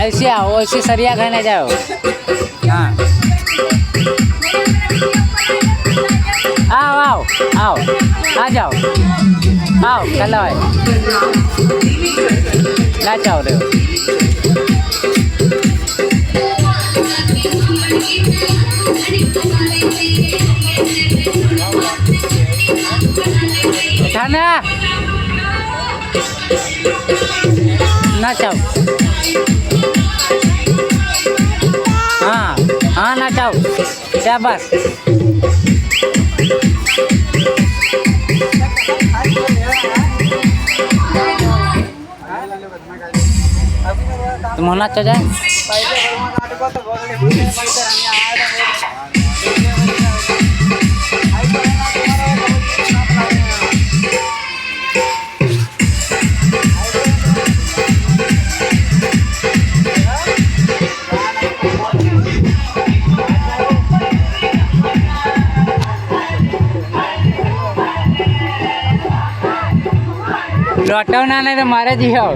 ऐसे आओ, ऐसे सरिया खाने जाओ। हाँ आओ आओ आओ, आ जाओ, आओ चलो भाई, ना चाहो रहे हो। थाना ना चाहो। हाँ हाँ ना चाहो, शाबाश। तुम होना चाह जाए। लौटाओ ना, नहीं तो मारे जी हो।